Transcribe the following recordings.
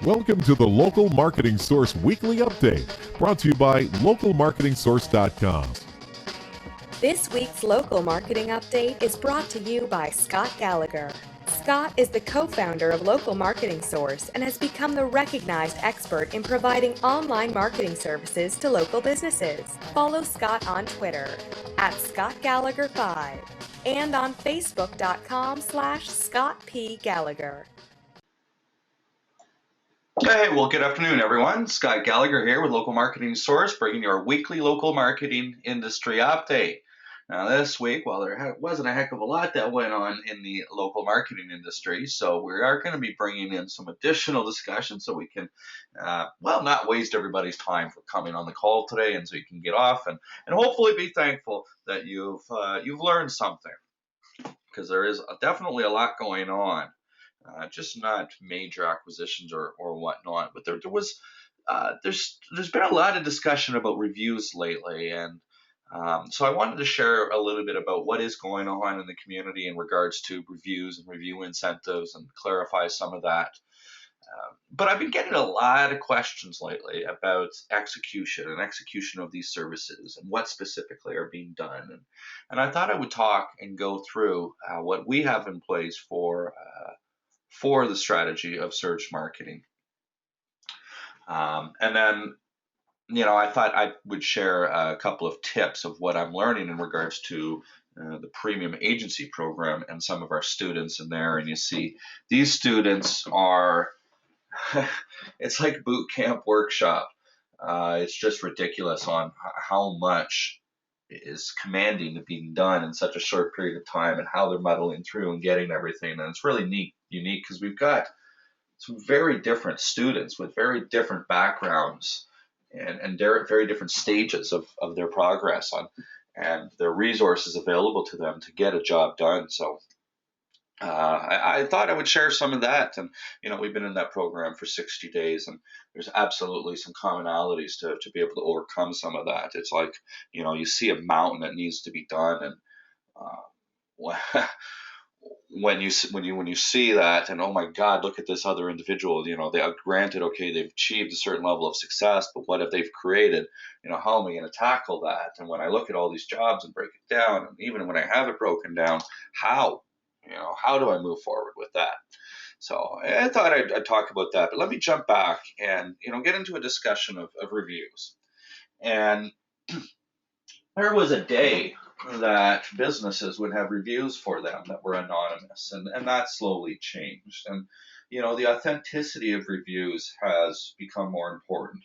Welcome to the Local Marketing Source Weekly Update, brought to you by localmarketingsource.com. This week's Local Marketing Update is brought to you by Scott Gallagher. Scott is the co-founder of Local Marketing Source and has become the recognized expert in providing online marketing services to local businesses. Follow Scott on Twitter at ScottGallagher5 and on Facebook.com/Scott P. Gallagher. Hey, well, good afternoon, everyone. Scott Gallagher here with Local Marketing Source, bringing you our weekly local marketing industry update. Now, this week, well, there wasn't a heck of a lot that went on in the local marketing industry, so we are going to be bringing in some additional discussion so we can, not waste everybody's time for coming on the call today, and so you can get off and hopefully be thankful that you've learned something, because there is definitely a lot going on. Just not major acquisitions or whatnot, but there's been a lot of discussion about reviews lately, and so I wanted to share a little bit about what is going on in the community in regards to reviews and review incentives and clarify some of that. But I've been getting a lot of questions lately about execution of these services and what specifically are being done, and I thought I would talk and go through what we have in place for the strategy of search marketing. And then, I thought I would share a couple of tips of what I'm learning in regards to the premium agency program and some of our students in there. And you see, these students are, it's like boot camp workshop. It's just ridiculous on how much is commanding to being done in such a short period of time and how they're muddling through and getting everything. And it's really unique because we've got some very different students with very different backgrounds and very different stages of their progress and their resources available to them to get a job done. So I thought I would share some of that. And, we've been in that program for 60 days, and there's absolutely some commonalities to be able to overcome some of that. It's like, you see a mountain that needs to be done, and when you see that, and oh my God, look at this other individual, granted, okay, they've achieved a certain level of success, but what have they've created? How am I going to tackle that? And when I look at all these jobs and break it down, and even when I have it broken down, how do I move forward with that? So I thought I'd talk about that, but let me jump back and, get into a discussion of reviews. And there was a day that businesses would have reviews for them that were anonymous, and that slowly changed. And, the authenticity of reviews has become more important.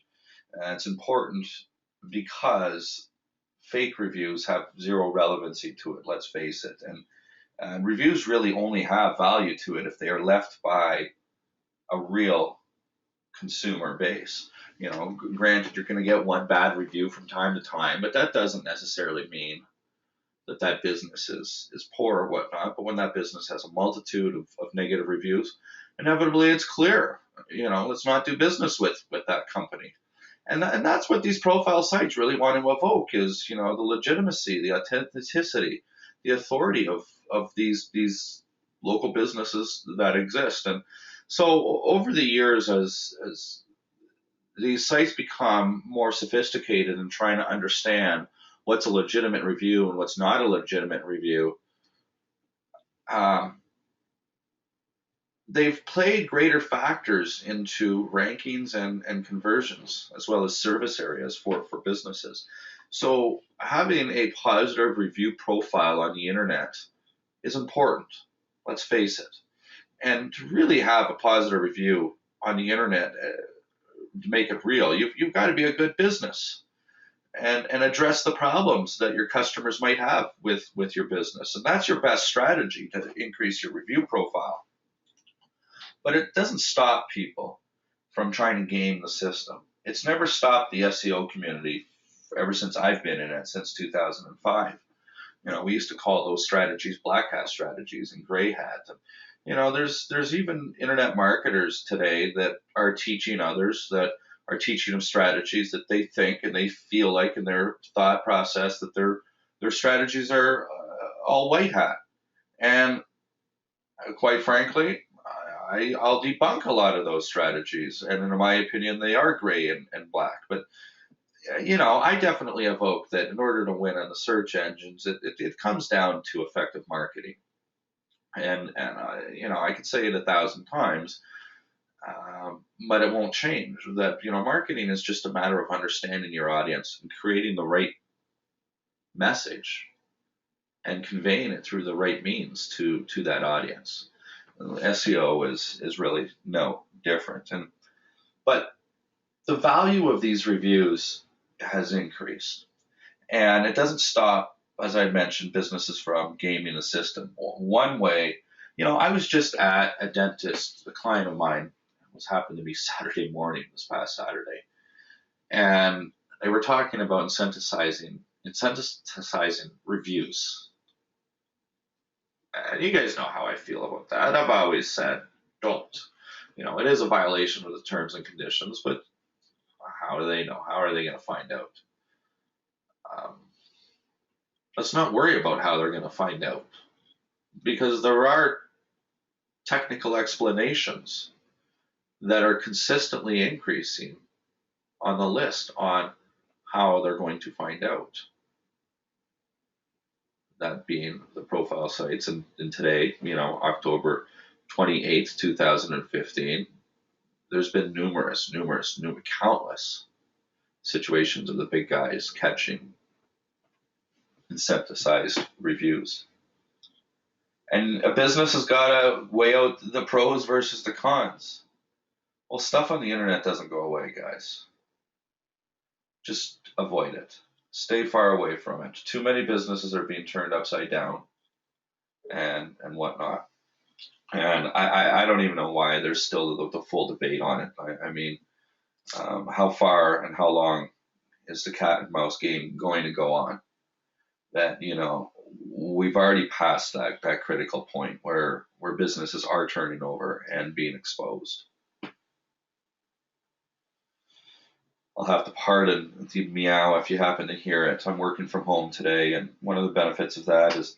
And it's important because fake reviews have zero relevancy to it, let's face it. And reviews really only have value to it if they are left by a real consumer base. Granted, you're going to get one bad review from time to time, but that doesn't necessarily mean that business is poor or whatnot. But when that business has a multitude of negative reviews, inevitably it's clear, let's not do business with that company. And that's what these profile sites really want to evoke is, the legitimacy, the authenticity, the authority of these local businesses that exist. And so over the years, as these sites become more sophisticated in trying to understand what's a legitimate review and what's not a legitimate review, they've played greater factors into rankings and conversions, as well as service areas for businesses. So having a positive review profile on the internet is important, let's face it. And to really have a positive review on the internet, to make it real, you've got to be a good business and address the problems that your customers might have with your business. And that's your best strategy to increase your review profile. But it doesn't stop people from trying to game the system. It's never stopped the SEO community ever since I've been in it, since 2005. We used to call those strategies black hat strategies and gray hat. And, there's even internet marketers today that are teaching others, that are teaching them strategies that they think and they feel like in their thought process that their strategies are all white hat. And quite frankly, I'll debunk a lot of those strategies, and in my opinion, they are gray and black. But I definitely evoke that in order to win on the search engines, it comes down to effective marketing. And I could say it 1,000 times, but it won't change. That marketing is just a matter of understanding your audience and creating the right message and conveying it through the right means to that audience. SEO is really no different. But the value of these reviews has increased, and it doesn't stop, as I mentioned, businesses from gaming the system. One way, I was just at a dentist, a client of mine. It was happened to be Saturday morning, this past Saturday, and they were talking about incentivizing reviews. And you guys know how I feel about that. I've always said, don't. It is a violation of the terms and conditions, but how do they know? How are they going to find out? Let's not worry about how they're going to find out, because there are technical explanations that are consistently increasing on the list on how they're going to find out. That being the profile sites, and today, October 28th, 2015, there's been countless situations of the big guys catching incentivized reviews. And a business has got to weigh out the pros versus the cons. Well, stuff on the internet doesn't go away, guys. Just avoid it. Stay far away from it. Too many businesses are being turned upside down and whatnot. And I don't even know why there's still the full debate on it. I mean, how far and how long is the cat and mouse game going to go on? That, we've already passed that critical point where businesses are turning over and being exposed. I'll have to pardon the meow if you happen to hear it. I'm working from home today, and one of the benefits of that is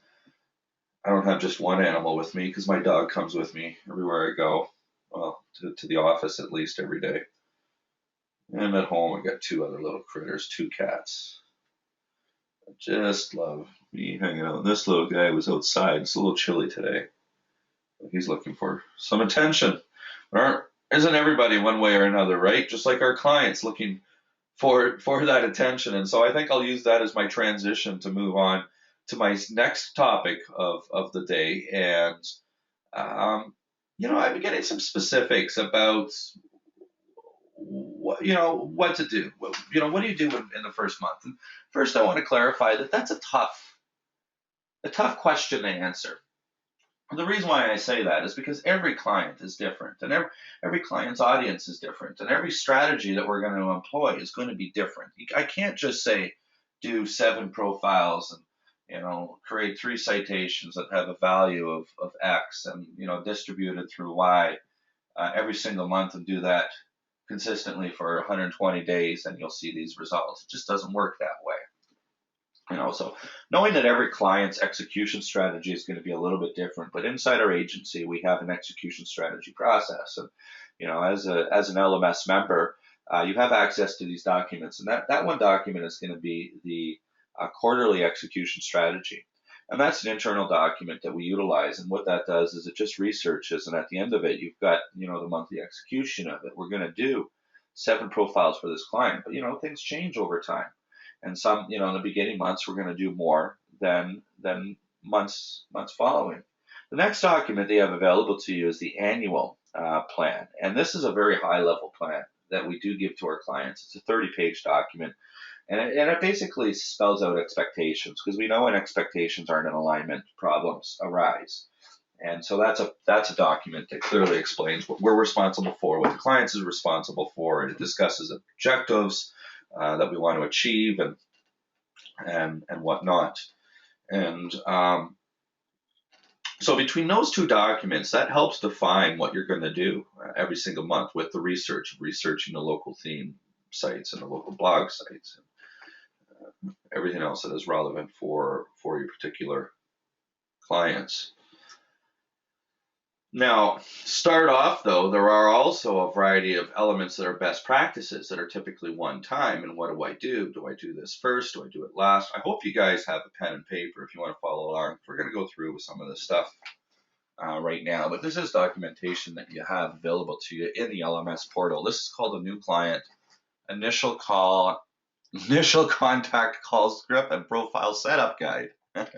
I don't have just one animal with me, because my dog comes with me everywhere I go. Well, to the office at least every day. And at home I got two other little critters, two cats. I just love me hanging out. This little guy was outside. It's a little chilly today. He's looking for some attention. Isn't everybody one way or another, right? Just like our clients looking for that attention. And so I think I'll use that as my transition to move on to my next topic of the day. And I've been getting some specifics about what to do. What do you do in the first month? And first, I want to clarify that that's a tough question to answer. The reason why I say that is because every client is different, and every client's audience is different, and every strategy that we're going to employ is going to be different. I can't just say do 7 profiles and create 3 citations that have a value of X and distributed through Y every single month, and do that consistently for 120 days, and you'll see these results. It just doesn't work that way. So knowing that every client's execution strategy is going to be a little bit different, but inside our agency, we have an execution strategy process. And, as an LMS member, you have access to these documents, and that one document is going to be the quarterly execution strategy. And that's an internal document that we utilize. And what that does is it just researches, and at the end of it, you've got, the monthly execution of it. We're going to do 7 profiles for this client, but, things change over time. And some, in the beginning months, we're going to do more than months following. The next document they have available to you is the annual plan. And this is a very high-level plan that we do give to our clients. It's a 30-page document. And it basically spells out expectations, because we know when expectations aren't in alignment, problems arise. And so that's a document that clearly explains what we're responsible for, what the client is responsible for, and it discusses objectives that we want to achieve and whatnot. And so between those 2 documents, that helps define what you're going to do every single month with the researching the local theme sites and the local blog sites and everything else that is relevant for your particular clients. Now, start off though, there are also a variety of elements that are best practices that are typically one time. And what do I do? Do I do this first? Do I do it last? I hope you guys have a pen and paper if you want to follow along. We're going to go through with some of this stuff right now, but this is documentation that you have available to you in the LMS portal. This is called a new client initial contact call script and profile setup guide. This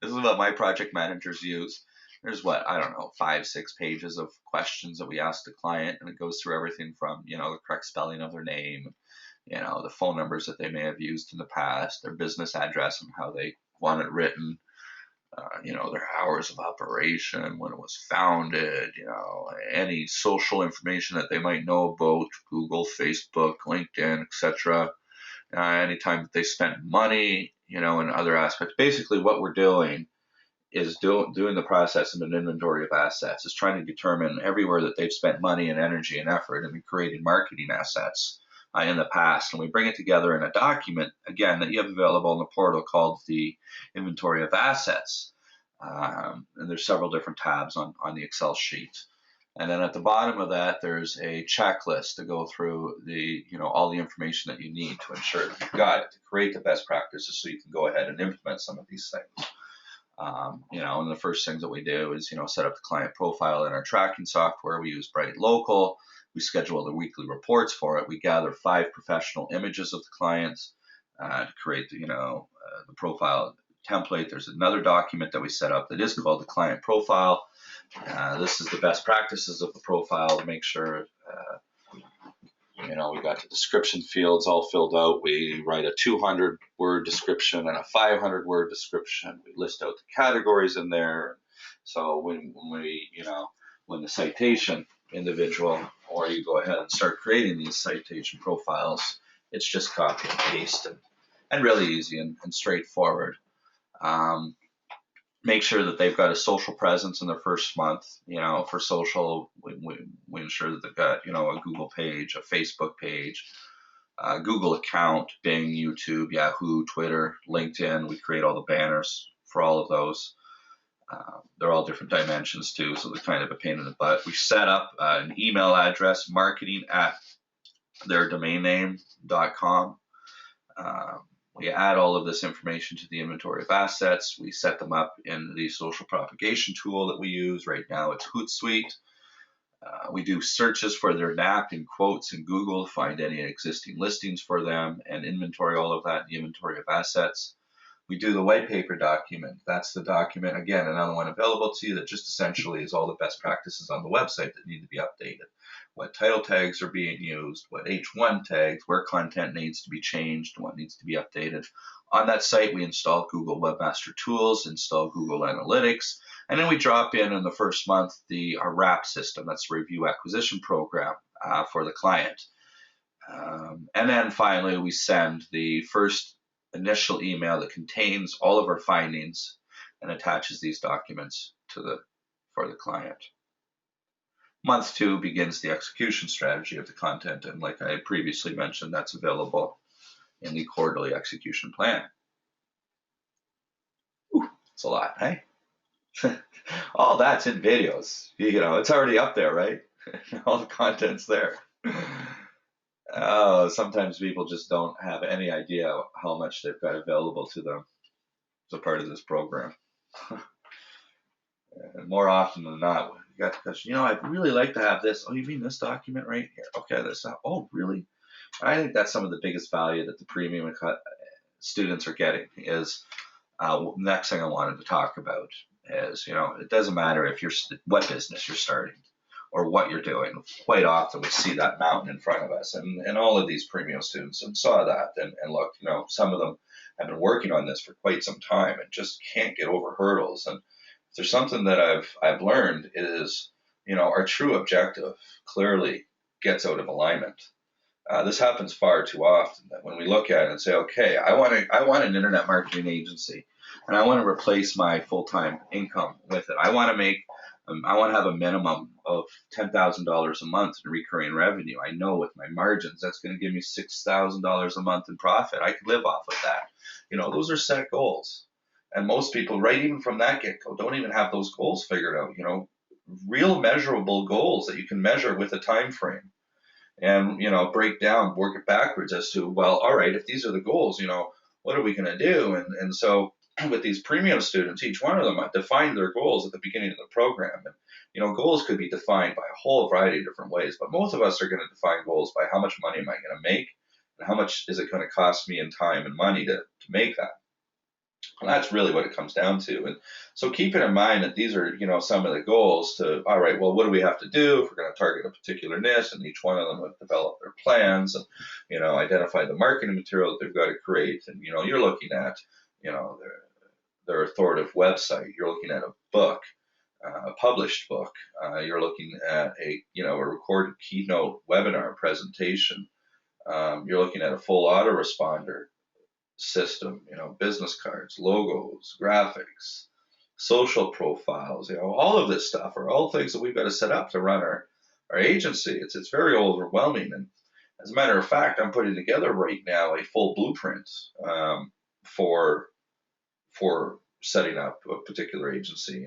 is what my project managers use. There's what, I don't know, 5-6 pages of questions that we ask the client, and it goes through everything from, the correct spelling of their name, the phone numbers that they may have used in the past, their business address and how they want it written, their hours of operation, when it was founded, any social information that they might know about Google, Facebook, LinkedIn, etc. Anytime that they spent money, and other aspects. Basically, what we're doing is doing the process of an inventory of assets, is trying to determine everywhere that they've spent money and energy and effort and created marketing assets in the past. And we bring it together in a document, again, that you have available in the portal called the inventory of assets. And there's several different tabs on the Excel sheet. And then at the bottom of that, there's a checklist to go through all the information that you need to ensure that you've got it to create the best practices so you can go ahead and implement some of these things. And the first things that we do is, set up the client profile in our tracking software. We use Bright Local. We schedule the weekly reports for it. We gather 5 professional images of the clients to create the profile template. There's another document that we set up that is called the client profile. This is the best practices of the profile to make sure we got the description fields all filled out. We write a 200-word description and a 500-word description. We list out the categories in there. So when the citation individual, or you go ahead and start creating these citation profiles, it's just copy and paste and really easy and straightforward. Make sure that they've got a social presence in their first month. For social, we ensure that they've got, a Google page, a Facebook page, a Google account, Bing, YouTube, Yahoo, Twitter, LinkedIn. We create all the banners for all of those. They're all different dimensions too, so they're kind of a pain in the butt. We set up an email address, marketing@theirdomainname.com. We add all of this information to the inventory of assets. We set them up in the social propagation tool that we use. Right now it's Hootsuite. We do searches for their NAP in quotes in Google to find any existing listings for them and inventory all of that in the inventory of assets. We do the white paper document. That's the document, again, another one available to you that just essentially is all the best practices on the website that need to be updated. What title tags are being used, what H1 tags, where content needs to be changed, what needs to be updated. On that site, we install Google Webmaster Tools, install Google Analytics, and then we drop in the first month our RAP system, that's the Review Acquisition Program for the client. And then finally, we send the first initial email that contains all of our findings and attaches these documents for the client. Month 2 begins the execution strategy of the content, and like I previously mentioned, that's available in the quarterly execution plan. Ooh, it's a lot, hey? All that's in videos. It's already up there, right? All the content's there. Sometimes people just don't have any idea how much they've got available to them as a part of this program. And more often than not, you got the question, I'd really like to have this. Oh, you mean this document right here? Okay, this. Oh, really? I think that's some of the biggest value that the premium students are getting is next thing I wanted to talk about is, it doesn't matter what business you're starting or what you're doing. Quite often we see that mountain in front of us, and all of these premium students saw that and look, some of them have been working on this for quite some time and just can't get over hurdles. And if there's something that I've learned is, our true objective clearly gets out of alignment. This happens far too often that when we look at it and say, okay, I want an internet marketing agency and I want to replace my full-time income with it. I want to have a minimum of $10,000 a month in recurring revenue. I know with my margins, that's going to give me $6,000 a month in profit. I could live off of that. Those are set goals. And most people, right even from that get-go, don't even have those goals figured out. real measurable goals that you can measure with a time frame, and break down, work it backwards as to, well, all right, if these are the goals, what are we going to do? And so with these premium students, each one of them defined their goals at the beginning of the program. And goals could be defined by a whole variety of different ways, but most of us are going to define goals by how much money am I going to make, and how much is it going to cost me in time and money to make that. And that's really what it comes down to. And so keeping in mind that these are, some of the goals to, all right, well, what do we have to do if we're going to target a particular niche? And each one of them would develop their plans and, identify the marketing material that they've got to create. And, you're looking at, their authoritative website. You're looking at a book, a published book. You're looking at a recorded Keynote webinar presentation. You're looking at a full autoresponder system, business cards, logos, graphics, social profiles, all of this stuff are all things that we've got to set up to run our agency. It's very overwhelming. And as a matter of fact, I'm putting together right now a full blueprint for setting up a particular agency,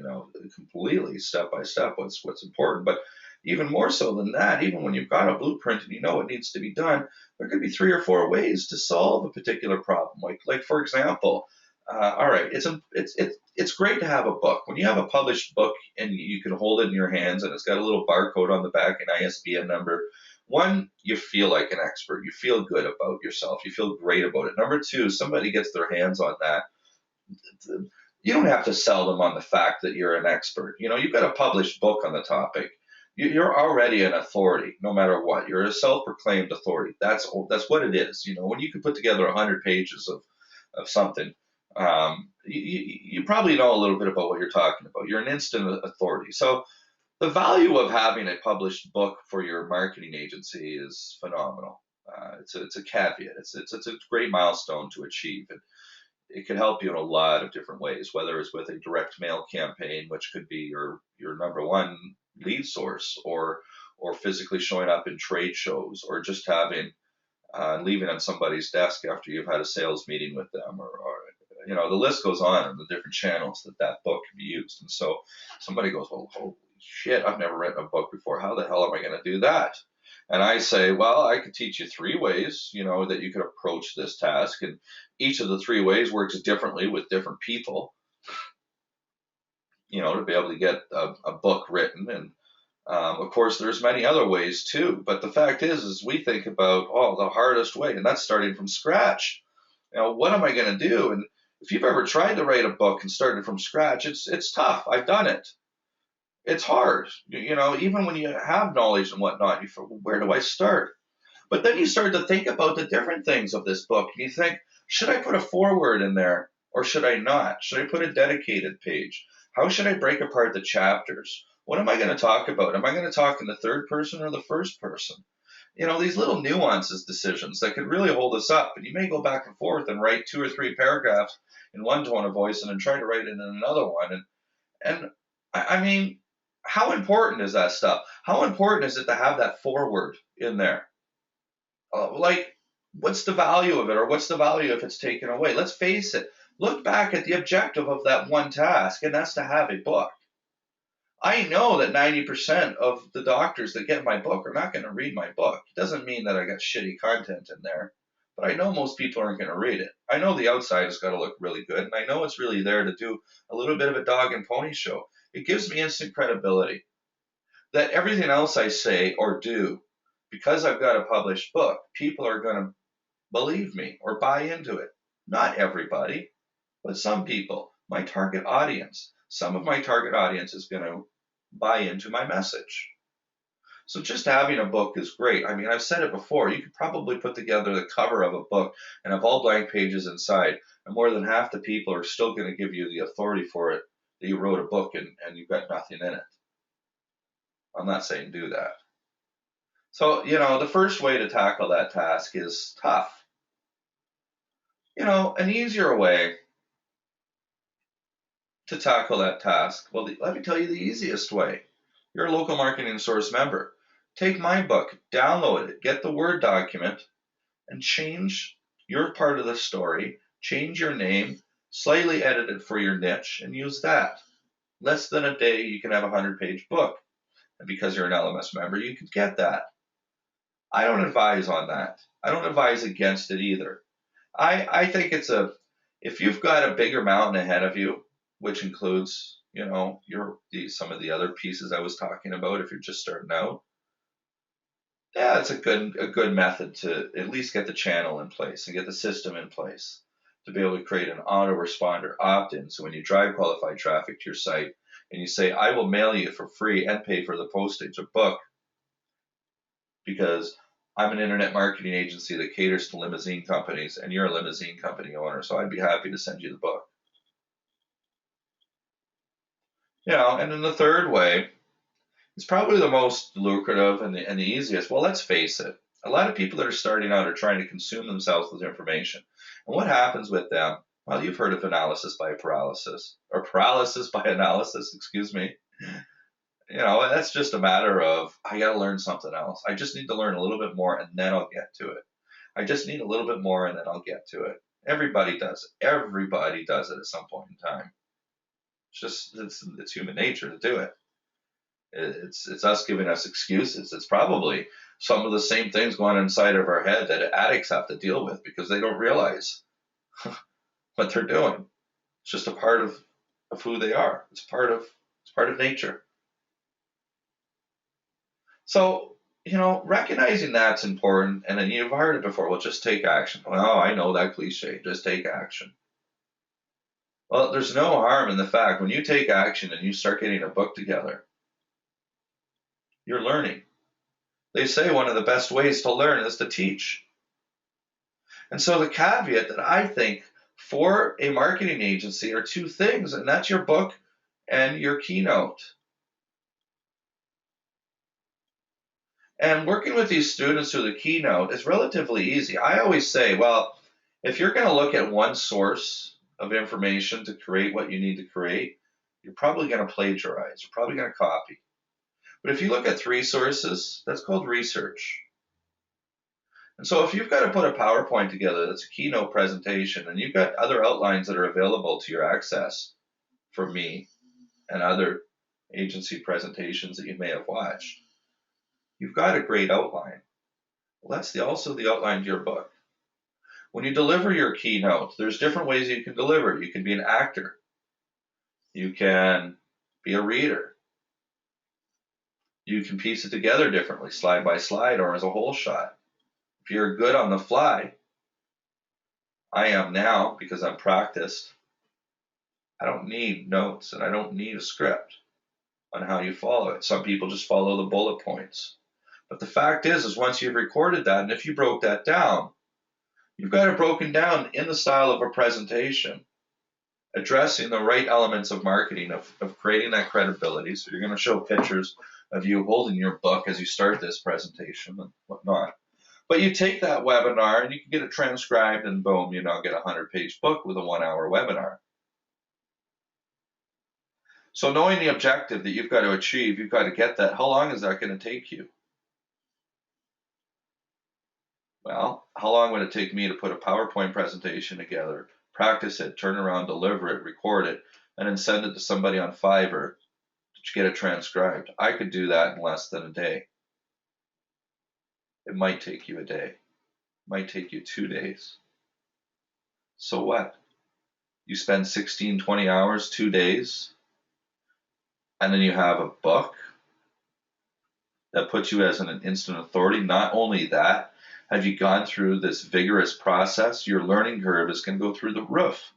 completely step by step what's important. But even more so than that, even when you've got a blueprint and you know what needs to be done, there could be 3 or 4 ways to solve a particular problem. Like for example, all right, it's great to have a book. When you have a published book and you can hold it in your hands and it's got a little barcode on the back, an ISBN number. One, you feel like an expert. You feel good about yourself. You feel great about it. Number 2, somebody gets their hands on that. You don't have to sell them on the fact that you're an expert. You've got a published book on the topic. You're already an authority, no matter what. You're a self-proclaimed authority. That's what it is. When you can put together 100 pages of something, you probably know a little bit about what you're talking about. You're an instant authority. So the value of having a published book for your marketing agency is phenomenal. It's a caveat. It's a great milestone to achieve. And it can help you in a lot of different ways, whether it's with a direct mail campaign, which could be your number one lead source, or physically showing up in trade shows, or just having leaving on somebody's desk after you've had a sales meeting with them, or the list goes on in the different channels that book can be used. And so somebody goes, well, holy shit, I've never written a book before. How the hell am I going to do that? And I say, well, I could teach you 3 ways, that you could approach this task. And each of the 3 ways works differently with different people, to be able to get a book written. And of course, there's many other ways too. But the fact is we think about, the hardest way, and that's starting from scratch. What am I going to do? And if you've ever tried to write a book and started from scratch, it's tough. I've done it. It's hard, even when you have knowledge and whatnot, where do I start? But then you start to think about the different things of this book, and you think, should I put a foreword in there or should I not? Should I put a dedicated page? How should I break apart the chapters? What am I going to talk about? Am I going to talk in the third person or the first person? These little nuances decisions that could really hold us up. And you may go back and forth and write 2 or 3 paragraphs in one tone of voice and then try to write it in another one. And I mean, how important is that stuff? How important is it to have that foreword in there? What's the value of it, or what's the value if it's taken away? Let's face it. Look back at the objective of that one task, and that's to have a book. I know that 90% of the doctors that get my book are not going to read my book. It doesn't mean that I got shitty content in there, but I know most people aren't going to read it. I know the outside has got to look really good, and I know it's really there to do a little bit of a dog and pony show. It gives me instant credibility that everything else I say or do, because I've got a published book, people are going to believe me or buy into it. Not everybody, but some people, my target audience. Some of my target audience is going to buy into my message. So just having a book is great. I mean, I've said it before, you could probably put together the cover of a book and have all blank pages inside, and more than half the people are still going to give you the authority for it, that you wrote a book and you've got nothing in it. I'm not saying do that. So, the first way to tackle that task is tough. An easier way to tackle that task, well, let me tell you the easiest way. You're a local marketing source member. Take my book, download it, get the Word document, and change your part of the story, change your name, slightly edit it for your niche, and use that. Less than a day, you can have a 100-page book. And because you're an LMS member, you can get that. I don't advise on that. I don't advise against it either. I think if you've got a bigger mountain ahead of you, which includes, some of the other pieces I was talking about, if you're just starting out, yeah, it's a good method to at least get the channel in place and get the system in place to be able to create an autoresponder opt-in. So when you drive qualified traffic to your site and you say, I will mail you for free and pay for the postage a book because I'm an internet marketing agency that caters to limousine companies and you're a limousine company owner, so I'd be happy to send you the book. And then the third way is probably the most lucrative and the easiest. Well, let's face it. A lot of people that are starting out are trying to consume themselves with information. And what happens with them? Well, you've heard of analysis by paralysis, or paralysis by analysis, excuse me. That's just a matter of, I got to learn something else. I just need to learn a little bit more and then I'll get to it. I just need a little bit more and then I'll get to it. Everybody does it. Everybody does it at some point in time. It's human nature to do it. It's us giving us excuses. It's probably some of the same things going inside of our head that addicts have to deal with because they don't realize what they're doing. It's just a part of who they are. It's part of nature. So, recognizing that's important, and then you've heard it before. Well, just take action. Well, I know that cliche. Just take action. Well, there's no harm in the fact when you take action and you start getting a book together, you're learning. They say one of the best ways to learn is to teach. And so the caveat that I think for a marketing agency are two things, and that's your book and your Keynote. And working with these students through the Keynote is relatively easy. I always say, well, if you're going to look at one source of information to create what you need to create, you're probably going to plagiarize. You're probably going to copy. But if you look at three sources, that's called research. And so if you've got to put a PowerPoint together that's a Keynote presentation and you've got other outlines that are available to your access from me and other agency presentations that you may have watched, you've got a great outline. Well, that's also the outline to your book. When you deliver your Keynote, there's different ways you can deliver it. You can be an actor. You can be a reader. You can piece it together differently, slide by slide or as a whole shot. If you're good on the fly, I am now because I'm practiced, I don't need notes and I don't need a script on how you follow it. Some people just follow the bullet points. But the fact is once you've recorded that, and if you broke that down, you've got it broken down in the style of a presentation, addressing the right elements of marketing, of creating that credibility. So you're going to show pictures of you holding your book as you start this presentation and whatnot. But you take that webinar and you can get it transcribed and boom, you now get a 100-page book with a 1-hour webinar. So knowing the objective that you've got to achieve, you've got to get that. How long is that going to take you? Well, how long would it take me to put a PowerPoint presentation together, practice it, turn around, deliver it, record it, and then send it to somebody on Fiverr to get it transcribed? I could do that in less than a day. It might take you a day. It might take you 2 days. So what? You spend 16, 20 hours, 2 days, and then you have a book that puts you as an instant authority. Not only that, have you gone through this vigorous process? Your learning curve is going to go through the roof.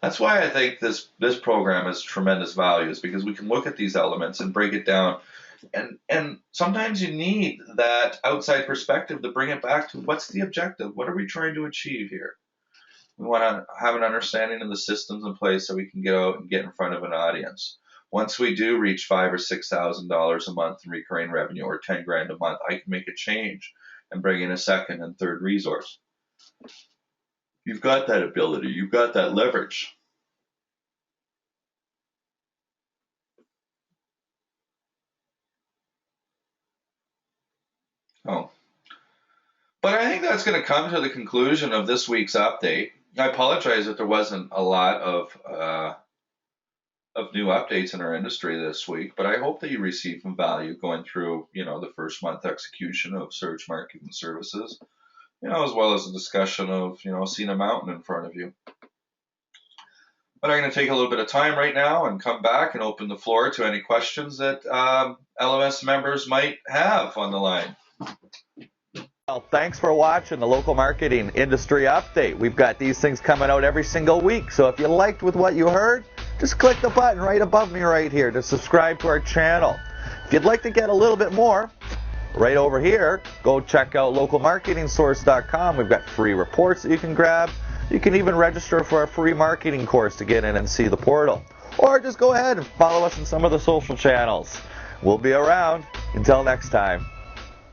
That's why I think this program has tremendous value, is because we can look at these elements and break it down. And sometimes you need that outside perspective to bring it back to what's the objective? What are we trying to achieve here? We want to have an understanding of the systems in place so we can get out and get in front of an audience. Once we do reach $5,000 or $6,000 a month in recurring revenue, or 10 grand a month, I can make a change and bring in a second and third resource. You've got that ability. You've got that leverage. Oh. But I think that's going to come to the conclusion of this week's update. I apologize that there wasn't a lot of new updates in our industry this week, but I hope that you received some value going through, the first month execution of search marketing services, as well as a discussion of, seeing a mountain in front of you. But I'm going to take a little bit of time right now and come back and open the floor to any questions that LMS members might have on the line. Well, thanks for watching the Local Marketing Industry Update. We've got these things coming out every single week, so if you liked with what you heard, just click the button right above me right here to subscribe to our channel. If you'd like to get a little bit more, right over here, go check out localmarketingsource.com. We've got free reports that you can grab. You can even register for our free marketing course to get in and see the portal. Or just go ahead and follow us on some of the social channels. We'll be around. Until next time.